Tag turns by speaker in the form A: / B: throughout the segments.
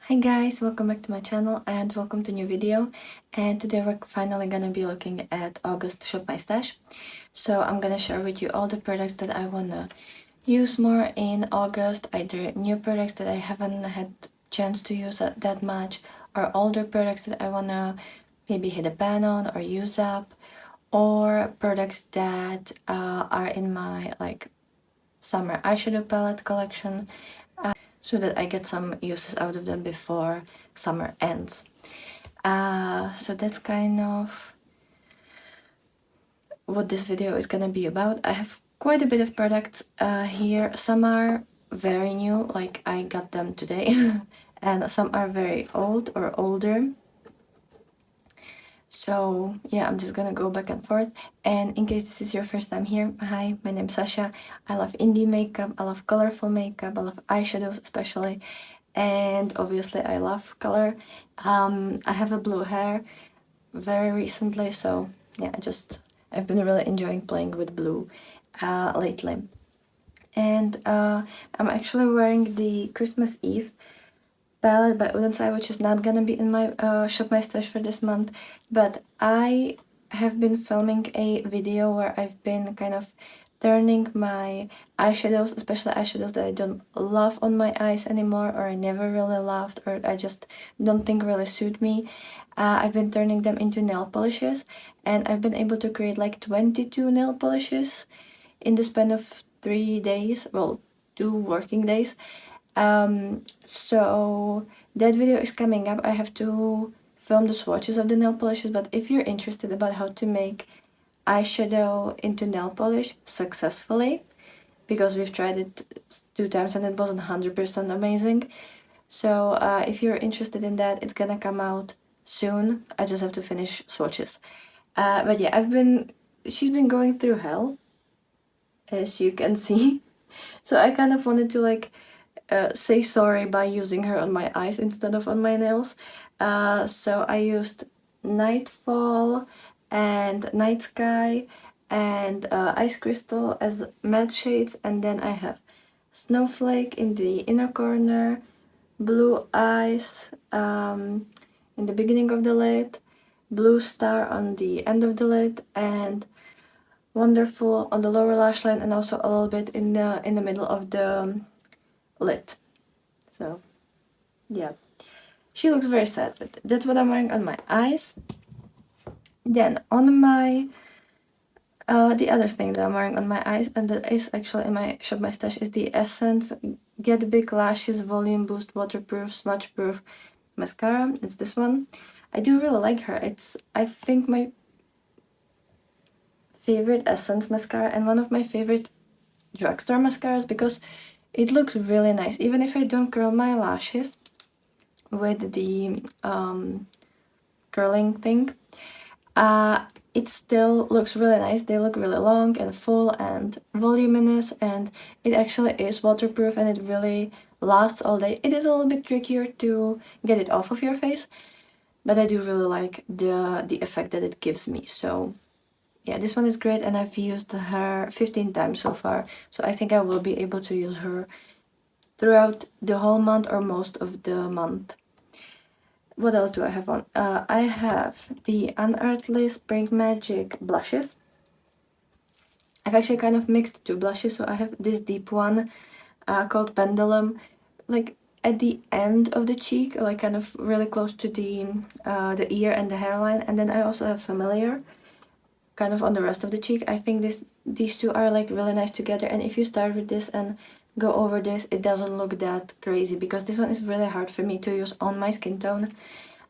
A: Hi guys, welcome back to my channel and welcome to new video. And today we're finally gonna be looking at August Shop My Stash. So I'm gonna share with you all the products that I wanna use more in August, either new products that I haven't had chance to use that much, or older products that I wanna maybe hit a ban on or use up, or products that are in my summer eyeshadow palette collection, so that I get some uses out of them before summer ends. So that's kind of what this video is gonna be about. I have quite a bit of products here. Some are very new, like I got them today, and some are very old or older. So yeah, I'm just gonna go back and forth. And in case this is your first time here, hi, my name's Sasha. I love indie makeup, I love colorful makeup, I love eyeshadows especially, and obviously I love color. I have a blue hair very recently, so yeah, I've been really enjoying playing with blue lately. And I'm actually wearing the Christmas Eve palette by Udensai, which is not gonna be in my Shop My Stash for this month, but I have been filming a video where I've been kind of turning my eyeshadows, especially eyeshadows that I don't love on my eyes anymore, or I never really loved, or I just don't think really suit me. I've been turning them into nail polishes, and I've been able to create like 22 nail polishes in the span of 3 days, well, 2 working days. So that video is coming up. I have to film the swatches of the nail polishes, but if you're interested about how to make eyeshadow into nail polish successfully, because we've tried it 2 times and it wasn't 100% amazing. So if you're interested in that, it's gonna come out soon. I just have to finish swatches. But yeah, she's been going through hell, as you can see. So I kind of wanted to say sorry by using her on my eyes instead of on my nails. So I used Nightfall and Night Sky and Ice Crystal as matte shades, and then I have Snowflake in the inner corner, Blue Eyes in the beginning of the lid, Blue Star on the end of the lid, and Wonderful on the lower lash line, and also a little bit in the middle of the lid. So yeah, she looks very sad, but that's what I'm wearing on my eyes. Then on my the other thing that I'm wearing on my eyes, and that is actually in my Shop My Stash, is the Essence Get Big Lashes Volume Boost Waterproof Smudge Proof mascara. It's this one. I do really like her. It's, I think, my favorite Essence mascara and one of my favorite drugstore mascaras, because it looks really nice. Even if I don't curl my lashes with the curling thing, it still looks really nice. They look really long and full and voluminous, and it actually is waterproof and it really lasts all day. It is a little bit trickier to get it off of your face, but I do really like the effect that it gives me. So yeah, this one is great, and I've used her 15 times so far, so I think I will be able to use her throughout the whole month or most of the month. What else do I have on? I have the Unearthly Spring Magic blushes. I've actually kind of mixed 2 blushes, so I have this deep one called Pendulum, like at the end of the cheek, like kind of really close to the ear and the hairline, and then I also have Familiar, kind of on the rest of the cheek. I think these 2 are like really nice together, and if you start with this and go over this, it doesn't look that crazy, because this one is really hard for me to use on my skin tone.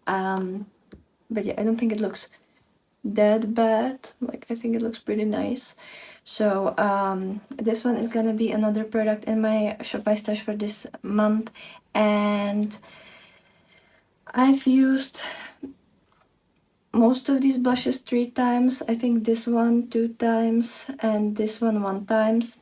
A: But yeah, I don't think it looks that bad. Like, I think it looks pretty nice. So this one is gonna be another product in my Shop My Stash for this month, and I've used most of these blushes 3 times. I think this one 2 times and this one 1 times.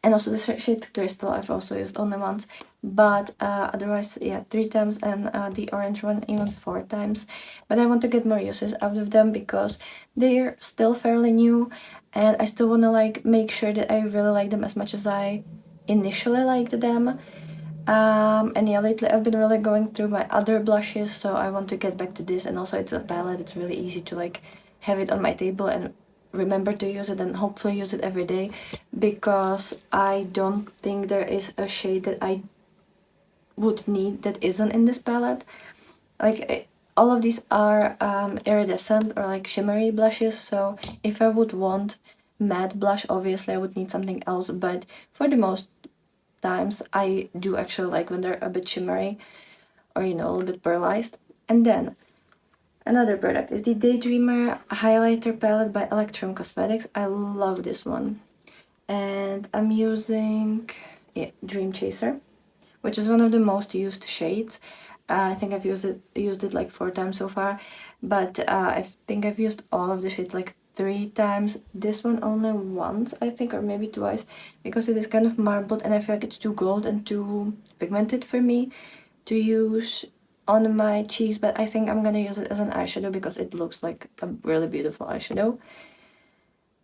A: And also the shade Crystal I've also used only once, but otherwise, yeah, 3 times, and the orange one even 4 times. But I want to get more uses out of them because they're still fairly new, and I still want to like make sure that I really like them as much as I initially liked them. And yeah, lately I've been really going through my other blushes, so I want to get back to this. And also it's a palette, it's really easy to like have it on my table and remember to use it and hopefully use it every day, because I don't think there is a shade that I would need that isn't in this palette. Like all of these are iridescent or like shimmery blushes, so if I would want matte blush, obviously I would need something else, but for the most times I do actually like when they're a bit shimmery or, you know, a little bit pearlized. And then another product is the Daydreamer highlighter palette by Electrum Cosmetics. I love this one, and I'm using Dream Chaser, which is one of the most used shades. I think I've used it like 4 times so far, but I think I've used all of the shades like 3 times. This one only once, I think, or maybe twice, because it is kind of marbled and I feel like it's too gold and too pigmented for me to use on my cheeks, but I think I'm gonna use it as an eyeshadow because it looks like a really beautiful eyeshadow.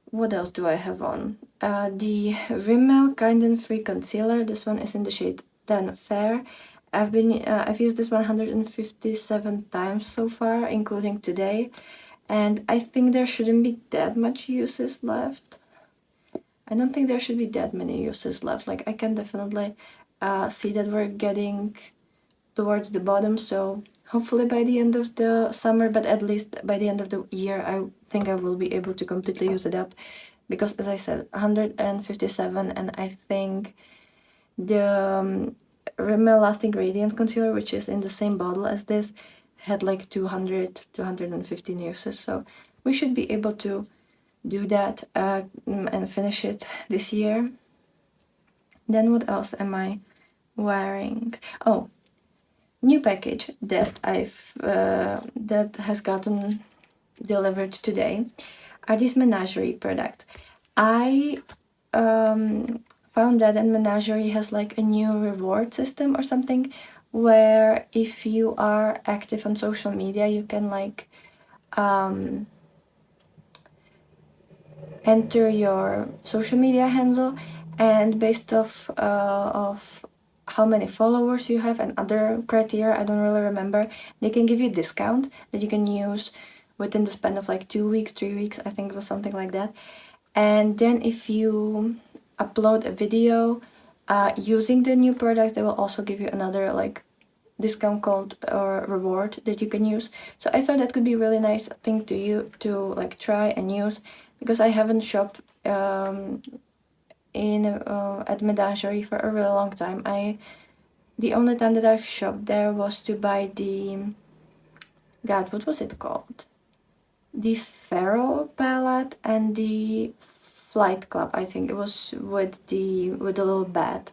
A: What else do I have on? The Rimmel Kind and Free Concealer. This one is in the shade 10 Fair. I've used this 157 times so far, including today, and I think there shouldn't be that much uses left. I don't think there should be that many uses left. Like I can definitely see that we're getting towards the bottom, so hopefully by the end of the summer, but at least by the end of the year, I think I will be able to completely use it up, because as I said, 157, and I think the Rimmel Lasting Radiance Concealer, which is in the same bottle as this, had like 215 uses, so we should be able to do that and finish it this year. Then what else am I wearing? Oh, new package that that has gotten delivered today are these Menagerie products. I found that Menagerie has like a new reward system or something, where if you are active on social media, you can like enter your social media handle, and based of how many followers you have and other criteria, I don't really remember, they can give you a discount that you can use within the span of like 2 weeks, 3 weeks, I think it was something like that. And then if you upload a video using the new products, they will also give you another like discount code or reward that you can use. So I thought that could be a really nice thing to like try and use, because I haven't shopped at Menagerie for a really long time. The only time that I've shopped there was to buy the what was it called? The Feral palette and the Flight Club. I think it was with the little bat.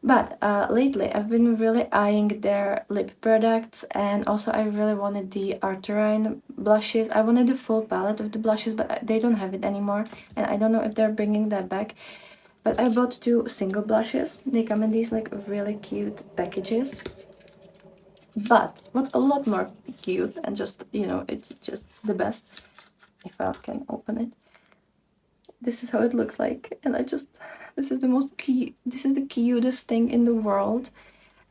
A: But lately I've been really eyeing their lip products, and also I really wanted the Arterine blushes. I wanted the full palette of the blushes, but they don't have it anymore, and I don't know if they're bringing that back. But I bought 2 single blushes. They come in these like really cute packages. But what's a lot more cute and just, you know, it's just the best, if I can open it. This is how it looks like, and this is the most cute, this is the cutest thing in the world.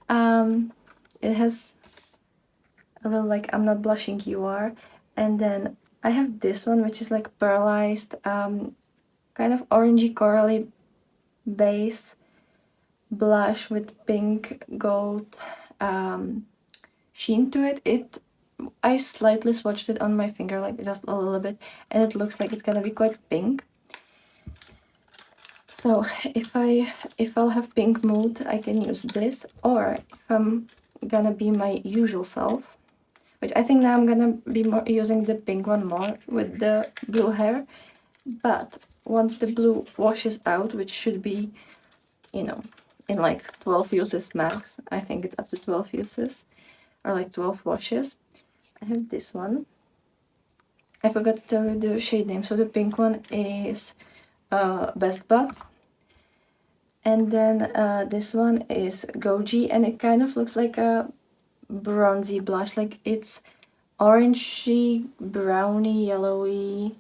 A: It has a little like I'm not blushing, you are. And then I have this one, which is like pearlized, kind of orangey corally base blush with pink gold sheen to it. I slightly swatched it on my finger, like just a little bit, and it looks like it's gonna be quite pink. So if I'll have pink mood, I can use this, or if I'm gonna be my usual self, which I think now I'm gonna be more using the pink one more with the blue hair. But once the blue washes out, which should be, you know, in like 12 uses max, I think it's up to 12 uses, or like 12 washes, I have this one. I forgot to tell you the shade name. So the pink one is Best Buds. And then this one is Goji, and it kind of looks like a bronzy blush. Like it's orangey, browny, yellowy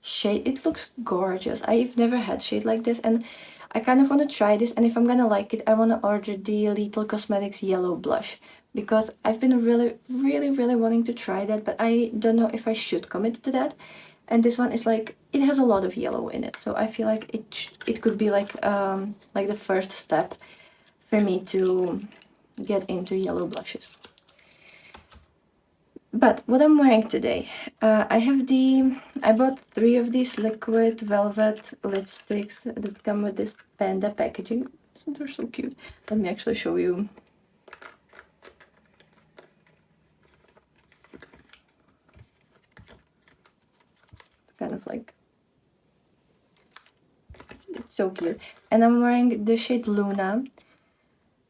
A: shade. It looks gorgeous. I've never had shade like this, and I kind of want to try this, and if I'm gonna like it, I want to order the Lethal Cosmetics yellow blush, because I've been really wanting to try that, but I don't know if I should commit to that. And this one is like, it has a lot of yellow in it, so I feel like it could be like the first step for me to get into yellow blushes. But what I'm wearing today, I bought 3 of these liquid velvet lipsticks that come with this panda packaging. They're so cute. Let me actually show you. It's kind of like, it's so cute. And I'm wearing the shade Luna.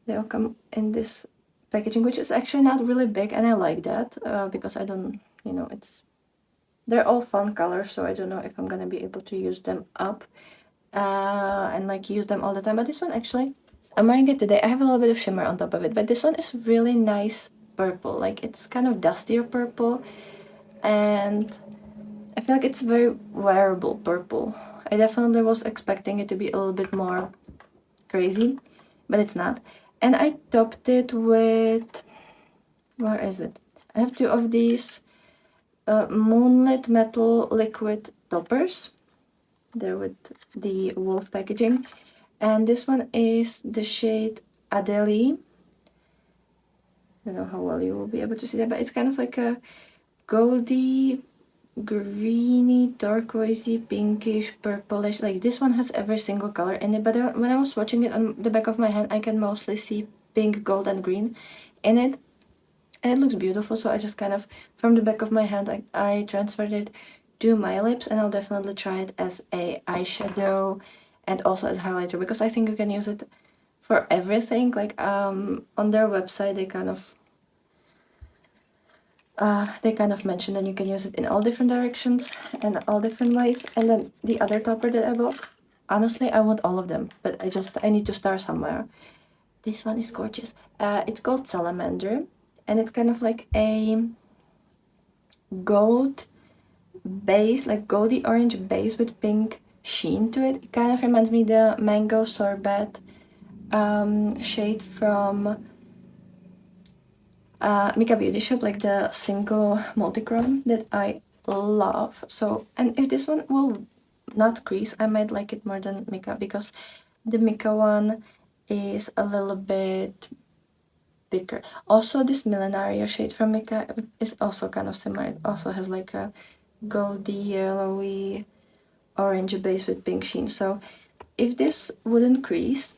A: They all come in this packaging, which is actually not really big, and I like that because I don't, they're all fun colors, so I don't know if I'm gonna be able to use them up and like use them all the time. But this one, actually, I'm wearing it today. I have a little bit of shimmer on top of it, but this one is really nice purple. Like, it's kind of dustier purple, and I feel like it's very wearable purple. I definitely was expecting it to be a little bit more crazy, but it's not. And I topped it with, where is it? I have 2 of these Moonlit Metal Liquid Toppers. They're with the wolf packaging. And this one is the shade Adele. I don't know how well you will be able to see that, but it's kind of like a goldy, greeny, turquoisey, pinkish, purplish. Like, this one has every single color in it, but when I was watching it on the back of my hand, I can mostly see pink, gold, and green in it. And it looks beautiful, so I just kind of, from the back of my hand, I transferred it to my lips, and I'll definitely try it as a eyeshadow and also as highlighter, because I think you can use it for everything. Like, on their website, they kind of mention that you can use it in all different directions and all different ways. And then the other topper that I bought, honestly, I want all of them, but I need to start somewhere. This one is gorgeous. It's called Salamander, and it's kind of like a gold base, like goldy orange base with pink sheen to it. It kind of reminds me the Mango Sorbet shade from Mika Beauty Shop, like the single multi-chrome that I love. So, and if this one will not crease, I might like it more than Mika, because the Mika one is a little bit thicker. Also, this Menagerie shade from Mika is also kind of similar. It also has like a goldy, yellowy, orange base with pink sheen. So if this wouldn't crease,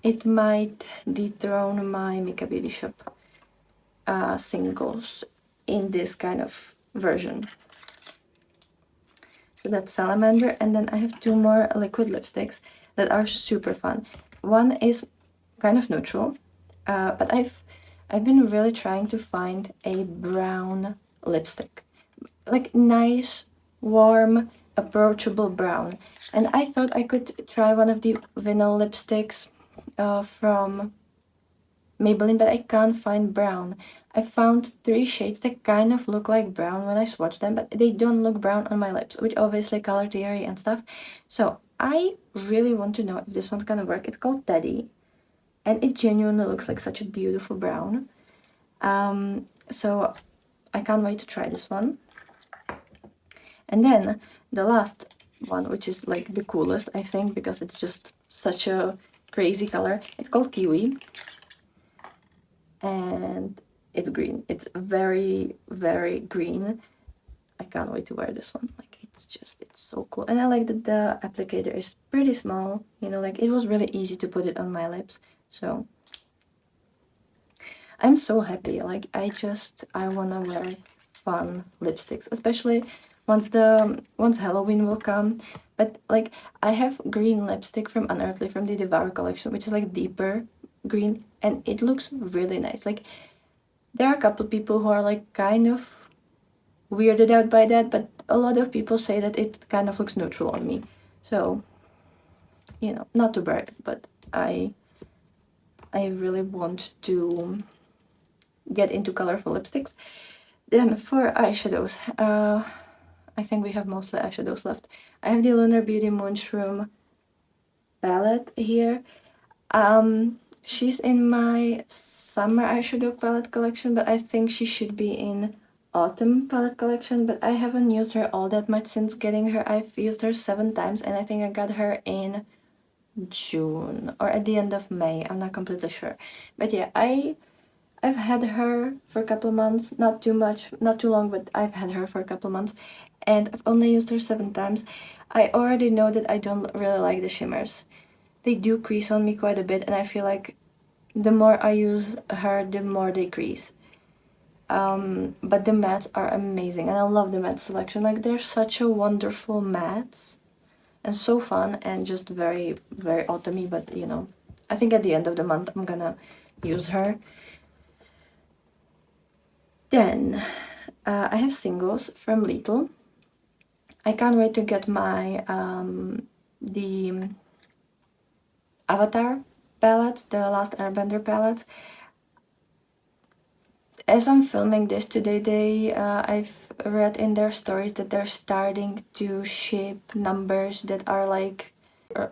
A: it might dethrone my Mika Beauty Shop singles in this kind of version. So that's Salamander, and then I have 2 more liquid lipsticks that are super fun. One is kind of neutral, but I've been really trying to find a brown lipstick, like nice, warm, approachable brown. And I thought I could try one of the vinyl lipsticks from Maybelline, but I can't find brown. I found 3 shades that kind of look like brown when I swatch them, but they don't look brown on my lips, which obviously color theory and stuff. So I really want to know if this one's gonna work. It's called Teddy, and it genuinely looks like such a beautiful brown. So I can't wait to try this one. And then the last one, which is like the coolest, I think, because it's just such a crazy color. It's called Kiwi, and it's green. It's very green. I can't wait to wear this one. Like, it's so cool. And I like that the applicator is pretty small, like it was really easy to put it on my lips. So I'm so happy. Like, I wanna wear fun lipsticks, especially once Halloween will come. But like, I have green lipstick from Unearthly from the Devour collection, which is like deeper green, and it looks really nice. Like, there are a couple people who are like kind of weirded out by that, but a lot of people say that it kind of looks neutral on me. So, not to brag, but I really want to get into colorful lipsticks. Then for eyeshadows, I think we have mostly eyeshadows left. I have the Lunar Beauty Moonshroom palette here. She's in my summer eyeshadow palette collection, but I think she should be in autumn palette collection, but I haven't used her all that much since getting her. I've used her 7 times, and I think I got her in June or at the end of May. I'm not completely sure. But yeah, I've had her for a couple of months, not too much, not too long, but I've had her for a couple of months, and I've only used her 7 times. I already know that I don't really like the shimmers. They do crease on me quite a bit, and I feel like the more I use her, the more they crease. But the mattes are amazing, and I love the matte selection. Like, they're such a wonderful mattes, and so fun, and just very, very autumny. But you know, I think at the end of the month I'm gonna use her. Then I have singles from Lidl. I can't wait to get my the Avatar palettes, the Last Airbender palettes. As I'm filming this today, I've read in their stories that they're starting to ship numbers that are like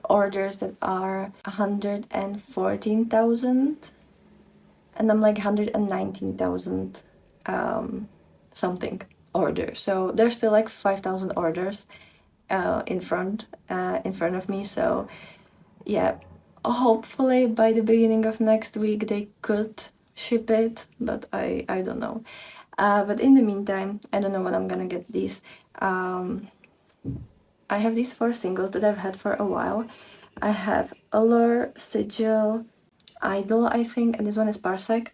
A: orders that are 114,000, and I'm like 119,000 something orders. So there's still like 5,000 orders in front of me. So yeah, hopefully by the beginning of next week they could ship it, but I don't know. But in the meantime, I don't know when I'm gonna get these. I have these 4 singles that I've had for a while. I have Allure, Sigil, Idol, I think, and this one is Parsec.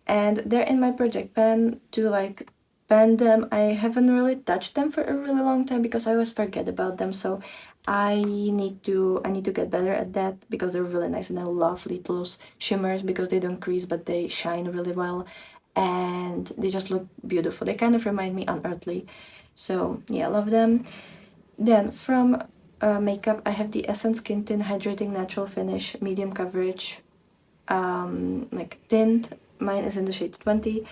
A: And they're in my project pen to like pen them. I haven't really touched them for a really long time because I always forget about them. So I need to get better at that because they're really nice, and I love Lidl's shimmers because they don't crease but they shine really well and they just look beautiful. They kind of remind me unearthly. So yeah, I love them. Then from makeup, I have the Essence Skin Tint Hydrating Natural Finish Medium Coverage like tint. Mine is in the shade 20.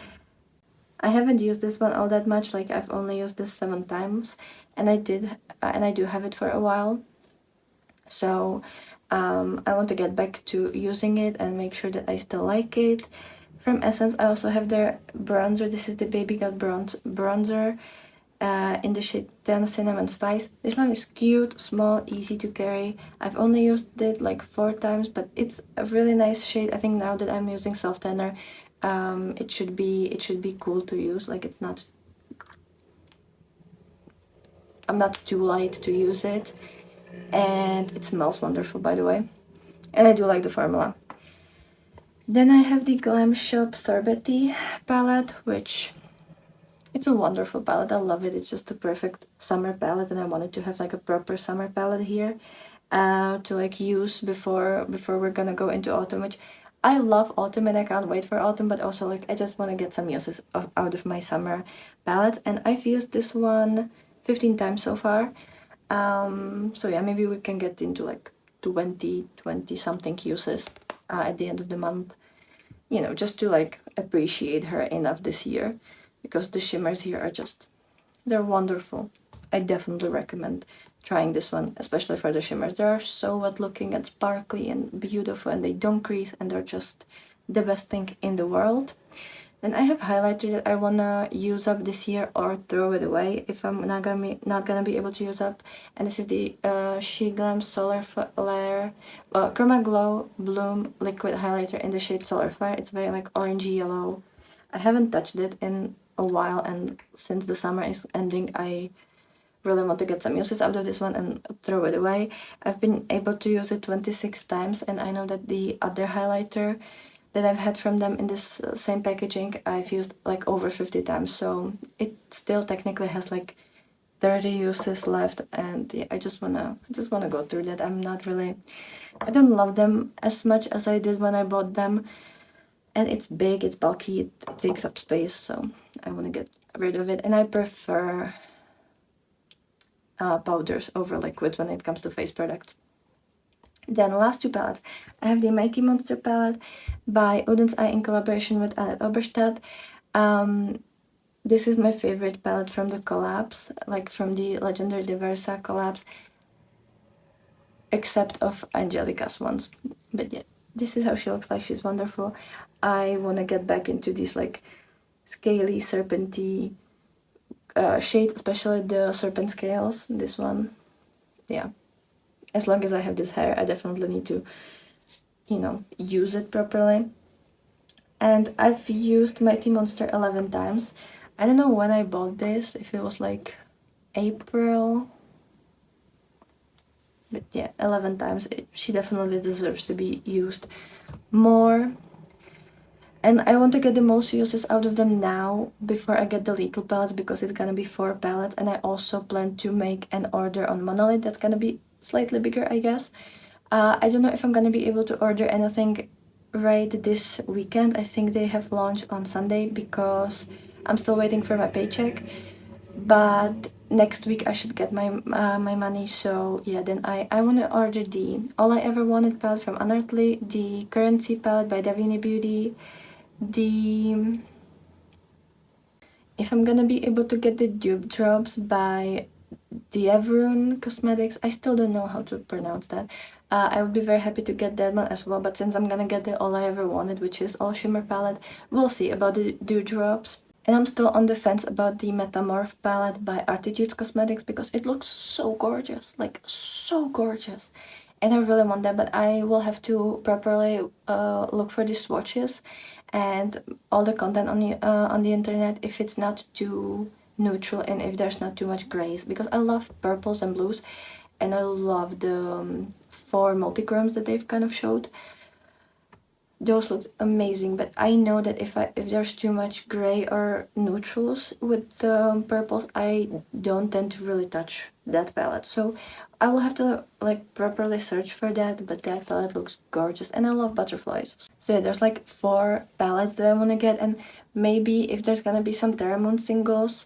A: I haven't used this one all that much, like I've only used this 7 times, and I do have it for a while. So I want to get back to using it and make sure that I still like it. From Essence, I also have their bronzer. This is the Baby Got bronzer in the shade 10 Cinnamon Spice. This one is cute, small, easy to carry. I've only used it like 4 times, but it's a really nice shade. I think now that I'm using self tanner, it should be cool to use. Like, it's not, I'm not too light to use it, and it smells wonderful, by the way, and I do like the formula. Then I have the Glam Shop Sorbety palette, which it's a wonderful palette. I love it. It's just a perfect summer palette, and I wanted to have like a proper summer palette here to like use before we're gonna go into autumn, which I love autumn and I can't wait for autumn, but also like I just want to get some uses out of my summer palette, and I've used this one 15 times so far. So yeah, maybe we can get into like 20 something uses at the end of the month, you know, just to like appreciate her enough this year, because the shimmers here are just, they're wonderful. I definitely recommend trying this one, especially for the shimmers. They are so wet looking and sparkly and beautiful, and they don't crease, and they're just the best thing in the world. Then I have highlighter that I wanna use up this year or throw it away if I'm not gonna be able to use up. And this is the She Glam Solar Flare Chroma Glow Bloom Liquid Highlighter in the shade Solar Flare. It's very like orangey yellow. I haven't touched it in a while, and since the summer is ending, I really want to get some uses out of this one and throw it away. I've been able to use it 26 times, and I know that the other highlighter that I've had from them in this same packaging, I've used like over 50 times, so it still technically has like 30 uses left, and yeah, I just wanna go through that. I don't love them as much as I did when I bought them, and it's big, it's bulky, it takes up space, so I want to get rid of it. And I prefer powders over liquid when it comes to face products. Then the last 2 palettes, I have the Mighty Monster palette by Oden's Eye in collaboration with Annette Oberstadt. This is my favorite palette from the collabs, like from the Legendary Diversa collabs. except of Angelica's ones. But yeah, this is how she looks like. She's wonderful. I want to get back into these like scaly serpenty shades, especially the serpent scales. This one, yeah. As long as I have this hair, I definitely need to, you know, use it properly. And I've used Mighty Monster 11 times. I don't know when I bought this, if it was like April. But yeah, 11 times. She definitely deserves to be used more. And I want to get the most uses out of them now before I get the little palettes, because it's gonna be 4 palettes. And I also plan to make an order on Monolith that's gonna be slightly bigger, I guess. I don't know if I'm gonna be able to order anything right this weekend. I think they have launch on Sunday because I'm still waiting for my paycheck. But next week I should get my money, so yeah, then I want to order the All I Ever Wanted palette from Unearthly, the Currency palette by Davina Beauty, the... If I'm gonna be able to get the Dupe Drops by the Everune Cosmetics, I still don't know how to pronounce that. I would be very happy to get that one as well, but since I'm gonna get the All I Ever Wanted, which is all shimmer palette, we'll see about the Dewdrops. And I'm still on the fence about the Metamorph palette by Artitudes Cosmetics because it looks so gorgeous, like so gorgeous. And I really want that, but I will have to properly look for the swatches and all the content on the internet if it's not too neutral and if there's not too much grays, because I love purples and blues and I love the 4 multichromes that they've kind of showed. Those look amazing, but I know that if there's too much gray or neutrals with the purples, I don't tend to really touch that palette. So I will have to like properly search for that, but that palette looks gorgeous and I love butterflies. So yeah, there's like 4 palettes that I want to get, and maybe if there's gonna be some Terra Moon singles,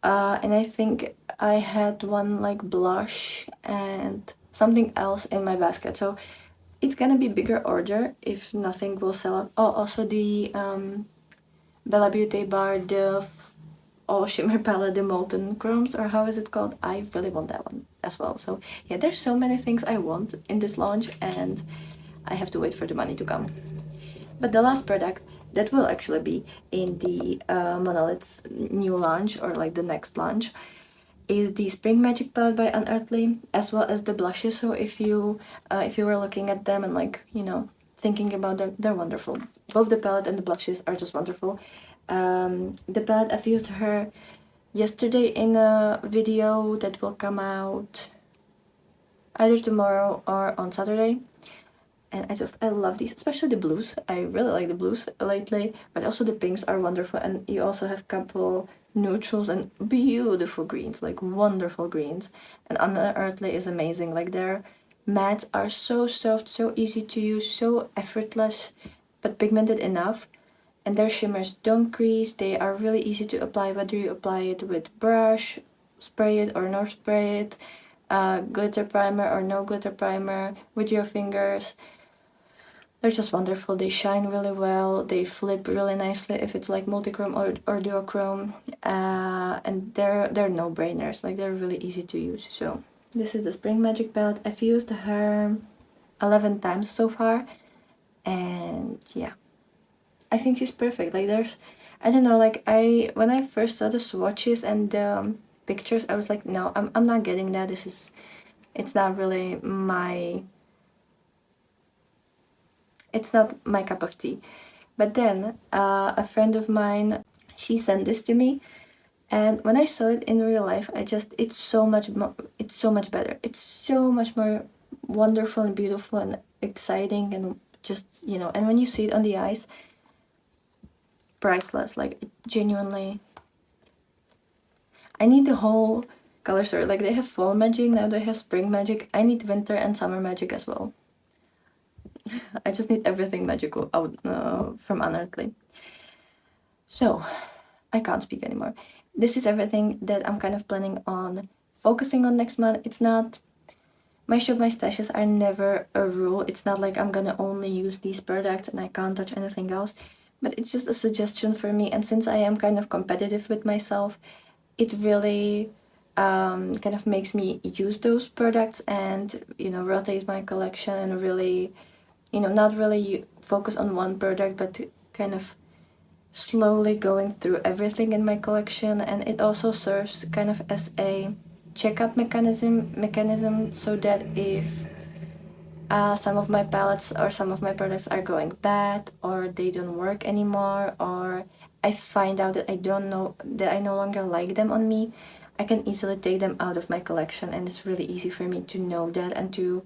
A: and I think I had one like blush and something else in my basket. So it's gonna be bigger order if nothing will sell out. Oh, also the Bella Beauty bar, the all shimmer palette, the molten chromes, or how is it called? I really want that one as well. So yeah, there's so many things I want in this launch and I have to wait for the money to come. But the last product that will actually be in the Monolith's new launch, or like the next launch, is the Spring Magic palette by Unearthly, as well as the blushes. So if you were looking at them and like, you know, thinking about them, they're wonderful. Both the palette and the blushes are just wonderful. The palette, I've used her yesterday in a video that will come out either tomorrow or on Saturday. And I love these, especially the blues. I really like the blues lately, but also the pinks are wonderful. And you also have a couple neutrals and beautiful greens, like wonderful greens. And Unearthly is amazing. Like their mattes are so soft, so easy to use, so effortless, but pigmented enough. And their shimmers don't crease. They are really easy to apply, whether you apply it with brush, spray it or not spray it, glitter primer or no glitter primer, with your fingers. They're just wonderful. They shine really well. They flip really nicely if it's like multichrome or duochrome. And they're no-brainers. Like they're really easy to use. So this is the Spring Magic palette. I've used her 11 times so far. And yeah, I think she's perfect. Like there's, I don't know, like when I first saw the swatches and the pictures, I was like, no, I'm not getting that. It's not really my... It's not my cup of tea. But then a friend of mine, she sent this to me, and when I saw it in real life, it's so much better. It's so much more wonderful and beautiful and exciting, and just, you know, and when you see it on the eyes, priceless. Like genuinely, I need the whole color story. Like they have fall magic, now they have spring magic. I need winter and summer magic as well. I just need everything magical out from Unearthly. So, I can't speak anymore. This is everything that I'm kind of planning on focusing on next month. It's not... My shop, my stashes are never a rule. It's not like I'm gonna only use these products and I can't touch anything else. But it's just a suggestion for me. And since I am kind of competitive with myself, it really kind of makes me use those products and, you know, rotate my collection and really, you know, not really focus on one product, but kind of slowly going through everything in my collection. And it also serves kind of as a checkup mechanism so that if some of my palettes or some of my products are going bad or they don't work anymore, or I find out that I no longer like them on me, I can easily take them out of my collection, and it's really easy for me to know that and to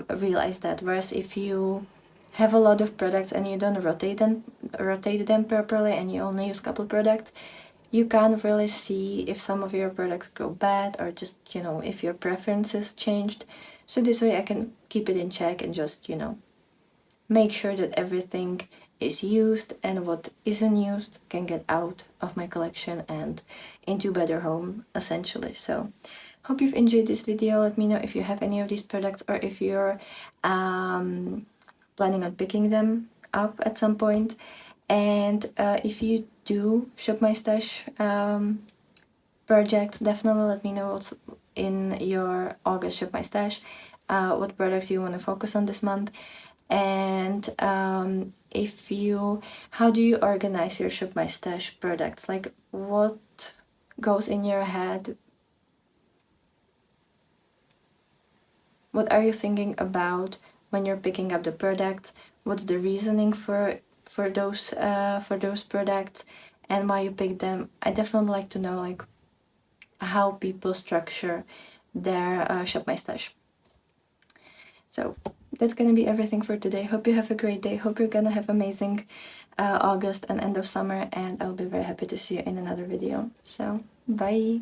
A: realize that. Whereas if you have a lot of products and you don't rotate them properly and you only use a couple products, you can't really see if some of your products go bad or just, you know, if your preferences changed. So this way I can keep it in check and just, you know, make sure that everything is used and what isn't used can get out of my collection and into better home, essentially. So hope you've enjoyed this video. Let me know if you have any of these products or if you're planning on picking them up at some point. And if you do shop my stash project, definitely let me know what's in your August shop my stash, what products you want to focus on this month. And how do you organize your shop my stash products? Like, what goes in your head? What are you thinking about when you're picking up the products? What's the reasoning for those products and why you pick them? I definitely like to know, like, how people structure their shop my stash. So that's gonna be everything for today. Hope you have a great day. Hope you're gonna have amazing August and end of summer, and I'll be very happy to see you in another video. So bye.